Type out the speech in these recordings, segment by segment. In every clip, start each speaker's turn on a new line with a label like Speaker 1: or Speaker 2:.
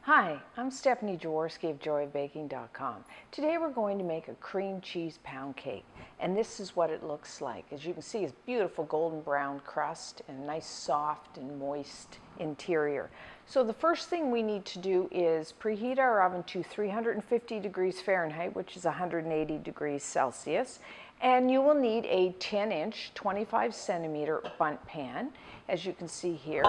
Speaker 1: Hi, I'm Stephanie Jaworski of joyofbaking.com. Today we're going to make a cream cheese pound cake, and this is what it looks like. As you can see, it's beautiful golden brown crust and nice soft and moist interior. So the first thing we need to do is preheat our oven to 350 degrees Fahrenheit, which is 180 degrees Celsius. And you will need a 10-inch, 25-centimeter bundt pan, as you can see here.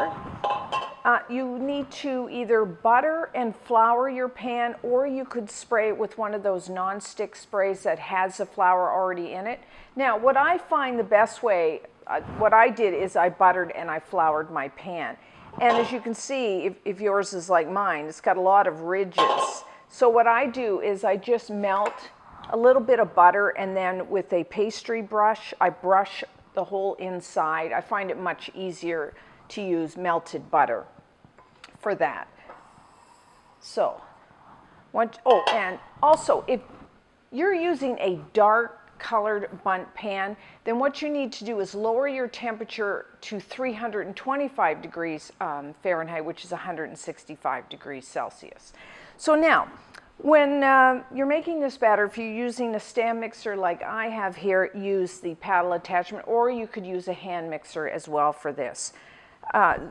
Speaker 1: You need to either butter and flour your pan, or you could spray it with one of those non-stick sprays that has the flour already in it. Now, what I find the best way, what I did is I buttered and I floured my pan. And as you can see, if yours is like mine, it's got a lot of ridges. So what I do is I just melt a little bit of butter, and then with a pastry brush, I brush the whole inside. I find it much easier to use melted butter for that. So, and also if you're using a dark colored bundt pan, then what you need to do is lower your temperature to 325 degrees Fahrenheit, which is 165 degrees Celsius. So now, when you're making this batter, if you're using a stand mixer like I have here, use the paddle attachment, or you could use a hand mixer as well for this.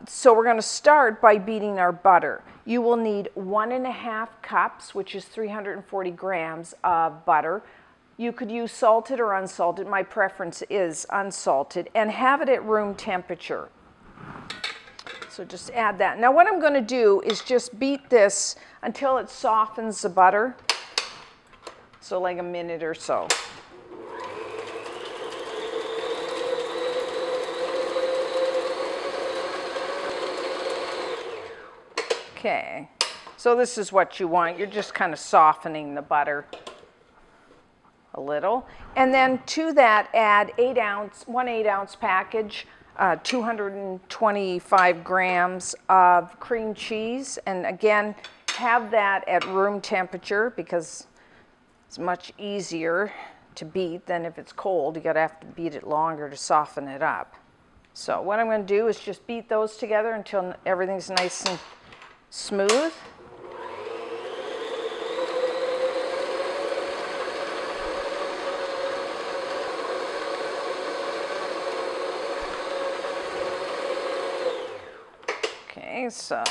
Speaker 1: So we're going to start by beating our butter. You will need 1.5 cups, which is 340 grams of butter. You could use salted or unsalted. My preference is unsalted, and have it at room temperature. So just add that. Now what I'm going to do is just beat this until it softens the butter. So like a minute or so. Okay, so this is what you want. You're just kind of softening the butter a little. And then to that add 1 8-ounce package, 225 grams of cream cheese. And again, have that at room temperature because it's much easier to beat than if it's cold. You gotta have to beat it longer to soften it up. So what I'm gonna do is just beat those together until everything's nice and smooth. Okay, so,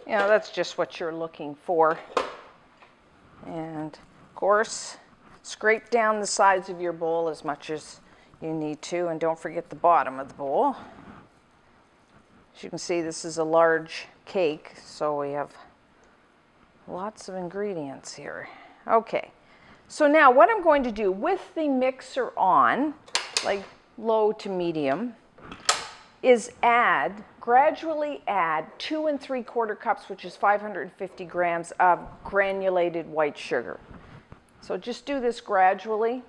Speaker 1: that's just what you're looking for. And of course, scrape down the sides of your bowl as much as you need to, and don't forget the bottom of the bowl. As you can see, this is a large cake, so we have lots of ingredients here. Okay, so now what I'm going to do with the mixer on, like low to medium, is gradually add 2 3/4 cups, which is 550 grams of granulated white sugar. So just do this gradually.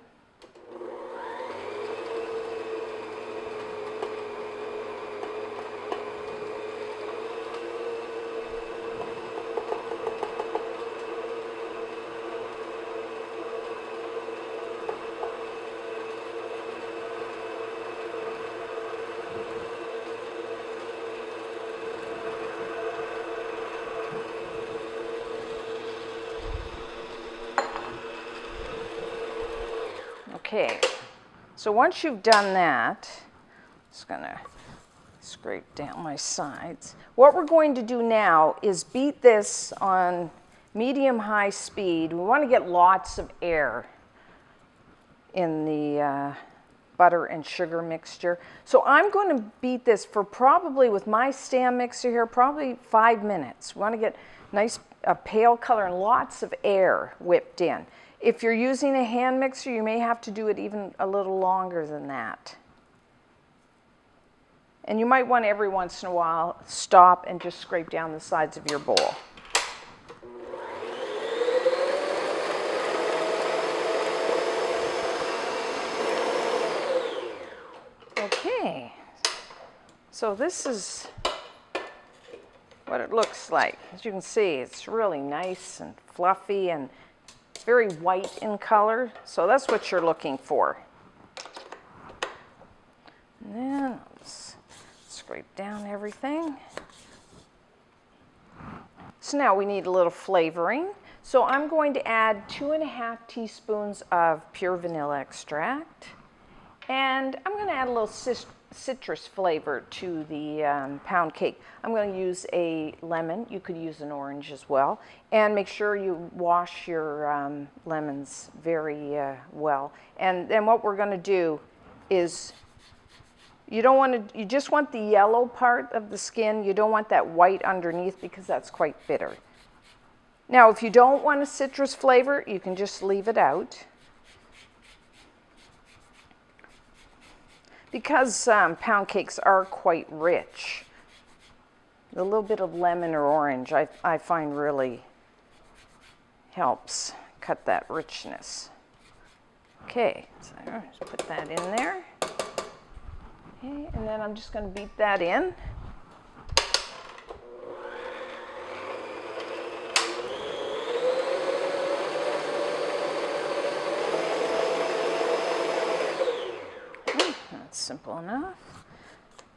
Speaker 1: Okay, so once you've done that, I'm just going to scrape down my sides. What we're going to do now is beat this on medium-high speed. We want to get lots of air in the butter and sugar mixture. So I'm going to beat this for probably, with my stand mixer here, probably 5 minutes. We want to get nice pale color and lots of air whipped in. If you're using a hand mixer, you may have to do it even a little longer than that. And you might want every once in a while stop and just scrape down the sides of your bowl. Okay, so this is what it looks like. As you can see, it's really nice and fluffy and very white in color, so that's what you're looking for. scrape down everything. So now we need a little flavoring. So I'm going to add 2½ teaspoons of pure vanilla extract. And I'm going to add a little citrus flavor to the pound cake. I'm going to use a lemon. You could use an orange as well. And make sure you wash your lemons very well. And then what we're going to do is you just want the yellow part of the skin. You don't want that white underneath because that's quite bitter. Now, if you don't want a citrus flavor, you can just leave it out. Because pound cakes are quite rich, a little bit of lemon or orange I find really helps cut that richness. Okay, so just put that in there. Okay, and then I'm just going to beat that in. That's simple enough.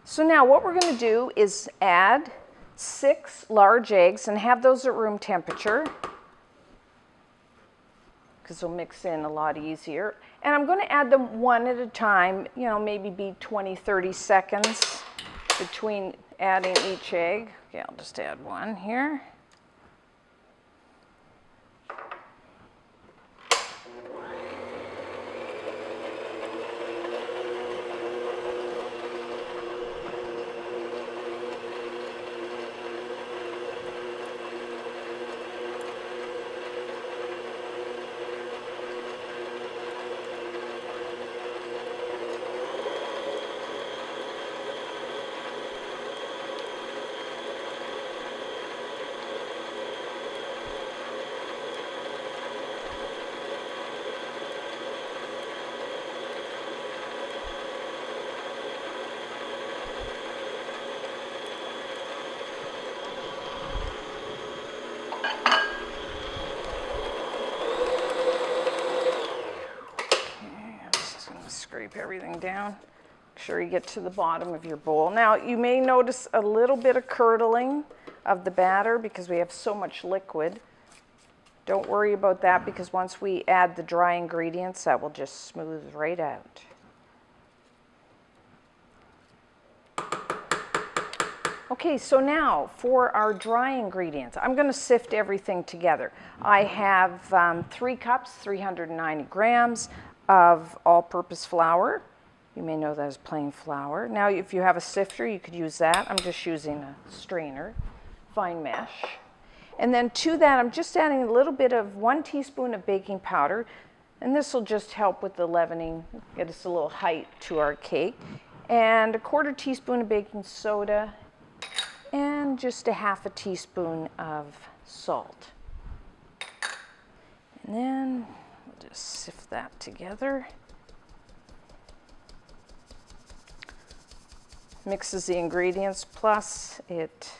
Speaker 1: So now what we're going to do is add 6 large eggs and have those at room temperature, because they'll mix in a lot easier. And I'm going to add them one at a time, you know, maybe be 20-30 seconds between adding each egg. Okay, I'll just add one here. Scrape everything down. Make sure you get to the bottom of your bowl. Now, you may notice a little bit of curdling of the batter because we have so much liquid. Don't worry about that because once we add the dry ingredients, that will just smooth right out. Okay, so now for our dry ingredients, I'm going to sift everything together. I have 3 cups, 390 grams of all-purpose flour. You may know that as plain flour. Now, if you have a sifter, you could use that. I'm just using a strainer, fine mesh. And then to that, I'm just adding a little bit of 1 teaspoon of baking powder, and this will just help with the leavening, get us a little height to our cake. And a 1/4 teaspoon of baking soda, and just a 1/2 teaspoon of salt. And then we'll just sift that together. Mixes the ingredients, plus it,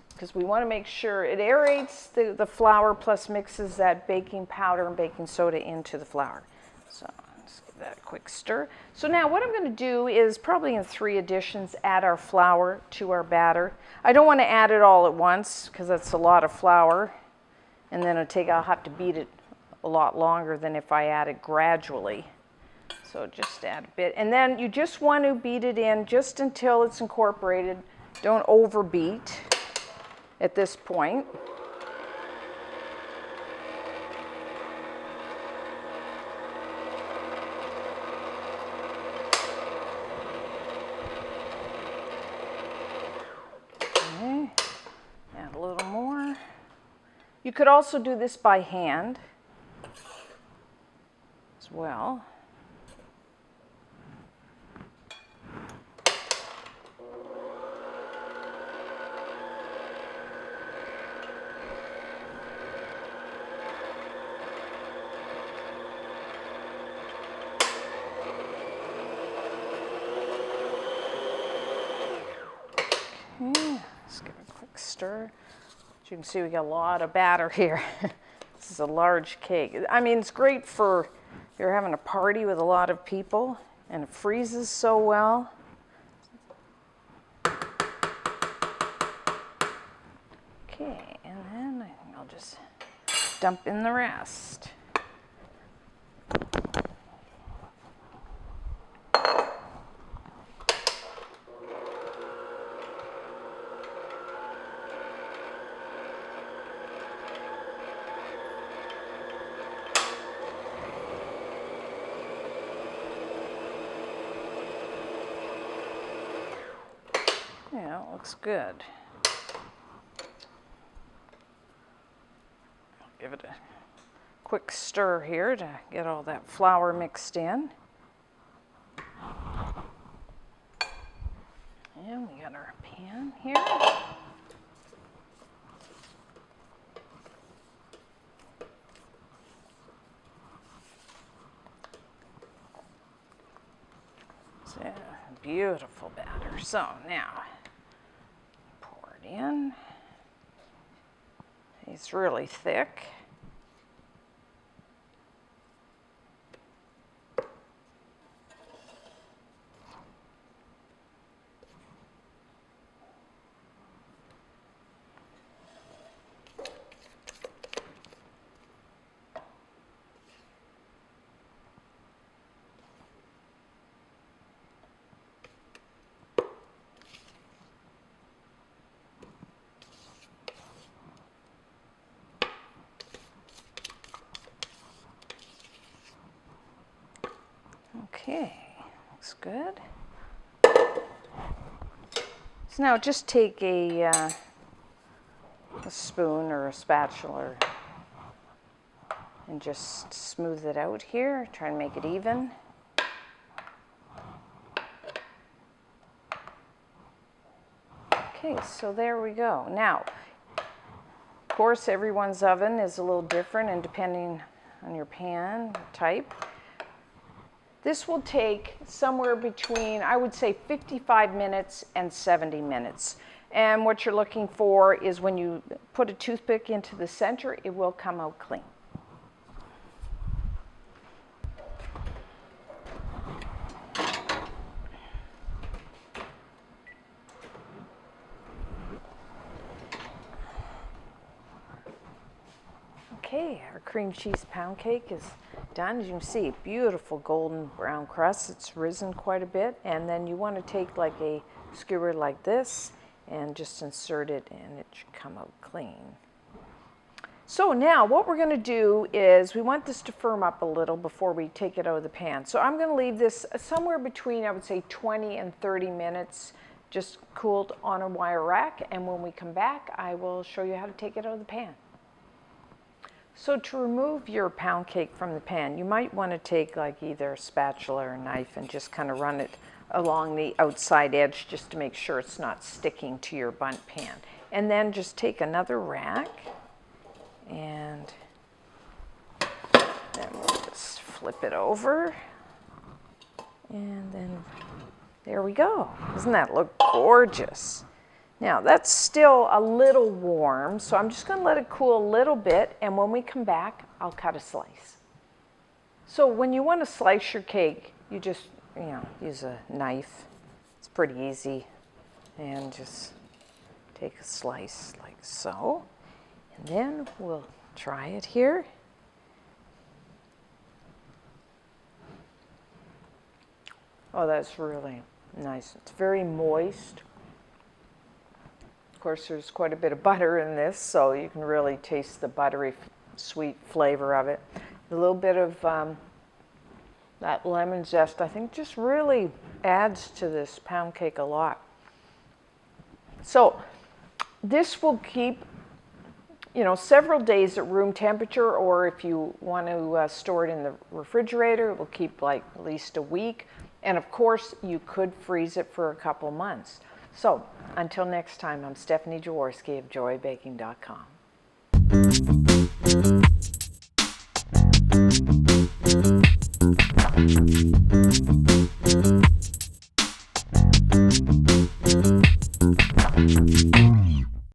Speaker 1: because we want to make sure it aerates the flour, plus mixes that baking powder and baking soda into the flour. So let's give that a quick stir. So now what I'm going to do is probably in 3 additions add our flour to our batter. I don't want to add it all at once because that's a lot of flour, and then I'll have to beat it a lot longer than if I add it gradually. So just add a bit, and then you just want to beat it in just until it's incorporated. Don't overbeat at this point. Okay. Add a little more. You could also do this by hand as well. Let's give it a quick stir. As you can see, we got a lot of batter here. This is a large cake. I mean, it's great for if you're having a party with a lot of people, and it freezes so well. just dump in the rest. Yeah, it looks good. I'll give it a quick stir here to get all that flour mixed in. And we got our pan here. So, beautiful batter. So now, pour it in. It's really thick. Okay, looks good. So now just take a spoon or a spatula and just smooth it out here. Try and make it even. Okay, so there we go. Now, of course, everyone's oven is a little different, and depending on your pan type. This will take somewhere between, I would say, 55 minutes and 70 minutes. And what you're looking for is when you put a toothpick into the center, it will come out clean. Okay, our cream cheese pound cake is done. As you can see, beautiful golden brown crust. It's risen quite a bit. And then you want to take like a skewer like this and just insert it, and it should come out clean. So now what we're going to do is we want this to firm up a little before we take it out of the pan. So I'm going to leave this somewhere between, I would say, 20 and 30 minutes just cooled on a wire rack. And when we come back, I will show you how to take it out of the pan. So to remove your pound cake from the pan, you might want to take like either a spatula or a knife and just kind of run it along the outside edge just to make sure it's not sticking to your bundt pan. And then just take another rack and then we'll just flip it over. And then there we go. Doesn't that look gorgeous? Now that's still a little warm, so I'm just going to let it cool a little bit, and when we come back, I'll cut a slice. So when you want to slice your cake, you just, use a knife. It's pretty easy. And just take a slice like so. And then we'll try it here. Oh, that's really nice. It's very moist. Of course, there's quite a bit of butter in this, so you can really taste the buttery, sweet flavor of it. A little bit of that lemon zest, I think, just really adds to this pound cake a lot. So this will keep, several days at room temperature, or if you want to store it in the refrigerator, it will keep like at least a week. And of course, you could freeze it for a couple months. So, until next time, I'm Stephanie Jaworski of joybaking.com.